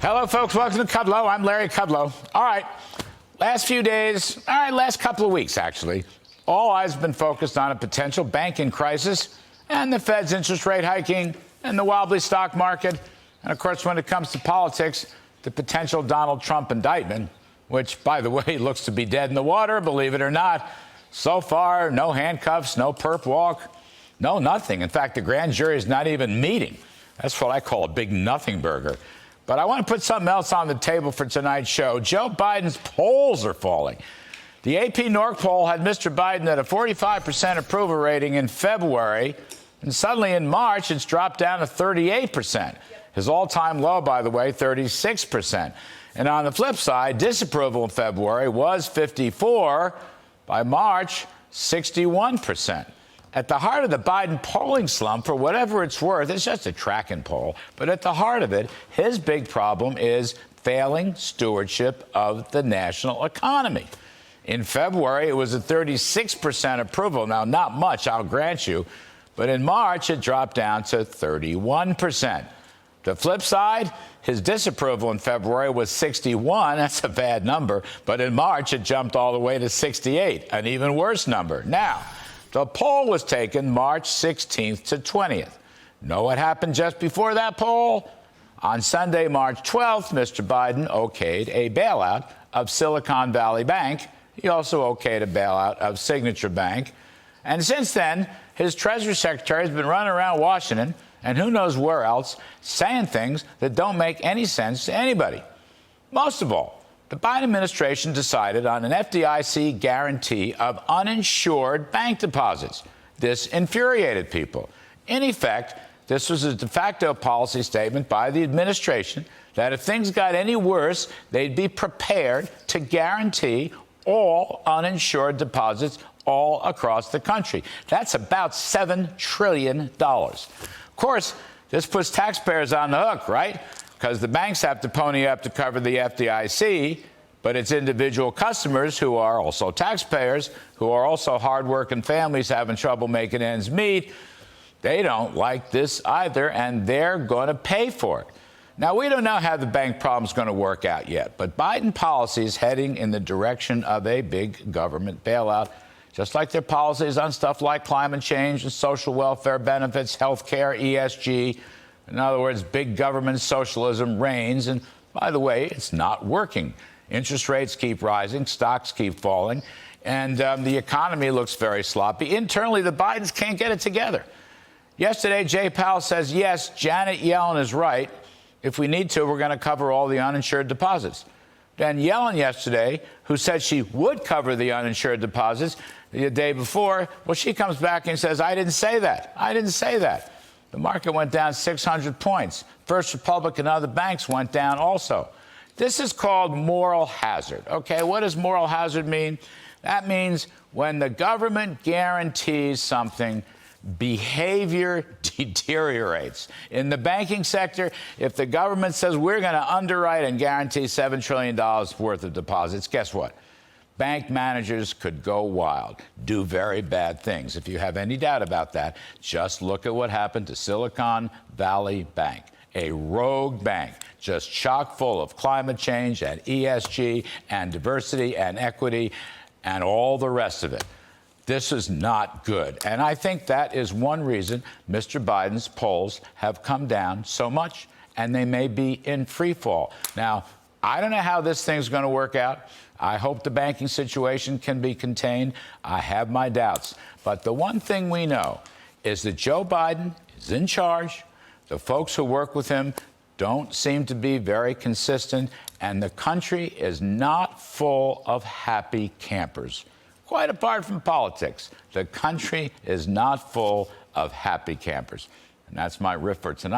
Hello, folks. Welcome to Kudlow. I'm Larry Kudlow. All right. Last couple of weeks, actually, all eyes have been focused on a potential banking crisis and the Fed's interest rate hiking and the wobbly stock market. And, of course, when it comes to politics, the potential Donald Trump indictment, which, by the way, looks to be dead in the water, believe it or not. So far, no handcuffs, no perp walk, no nothing. In fact, the grand jury is not even meeting. That's what I call a big nothing burger. But I want to put something else on the table for tonight's show. Joe Biden's polls are falling. The AP North poll had Mr. Biden at a 45% approval rating in February, and suddenly in March it's dropped down to 38%. His all-time low, by the way, 36%. And on the flip side, disapproval in February was 54%. By March, 61%. At the heart of the Biden polling slump, for whatever it's worth, it's just a tracking poll, but at the heart of it, his big problem is failing stewardship of the national economy. In February, it was a 36% approval. Now, not much, I'll grant you, but in March, it dropped down to 31%. The flip side, his disapproval in February was 61. That's a bad number. But in March, it jumped all the way to 68, an even worse number. Now, the poll was taken March 16th to 20th. Know what happened just before that poll? On Sunday, March 12th, Mr. Biden okayed a bailout of Silicon Valley Bank. He also okayed a bailout of Signature Bank. And since then, his Treasury Secretary has been running around Washington and who knows where else, saying things that don't make any sense to anybody. Most of all, the Biden administration decided on an FDIC guarantee of uninsured bank deposits. This infuriated people. In effect, this was a de facto policy statement by the administration that if things got any worse, they'd be prepared to guarantee all uninsured deposits all across the country. That's about $7 trillion. Of course, this puts taxpayers on the hook, right? Because the banks have to pony up to cover the FDIC, but it's individual customers who are also taxpayers, who are also hardworking families having trouble making ends meet. They don't like this either, and they're going to pay for it. Now, we don't know how the bank problem is going to work out yet, but Biden policy is heading in the direction of a big government bailout, just like their policies on stuff like climate change and social welfare benefits, health care, ESG. In other words, big government socialism reigns. And by the way, it's not working. Interest rates keep rising, stocks keep falling, and the economy looks very sloppy. Internally, the Bidens can't get it together. Yesterday, Jay Powell says, yes, Janet Yellen is right. If we need to, we're going to cover all the uninsured deposits. Then Yellen yesterday, who said she would cover the uninsured deposits the day before, well, she comes back and says, I didn't say that. I didn't say that. The market went down 600 points. First Republic and other banks went down also. This is called moral hazard. Okay, what does moral hazard mean? That means when the government guarantees something, behavior deteriorates. In the banking sector, if the government says we're going to underwrite and guarantee $7 trillion worth of deposits, guess what? Bank managers could go wild, do very bad things. If you have any doubt about that, just look at what happened to Silicon Valley Bank, a rogue bank, just chock full of climate change and ESG and diversity and equity and all the rest of it. This is not good. And I think that is one reason Mr. Biden's polls have come down so much, and they may be in free fall. Now, I don't know how this thing's going to work out. I hope the banking situation can be contained. I have my doubts. But the one thing we know is that Joe Biden is in charge. The folks who work with him don't seem to be very consistent, and the country is not full of happy campers. Quite apart from politics, the country is not full of happy campers. And that's my riff for tonight.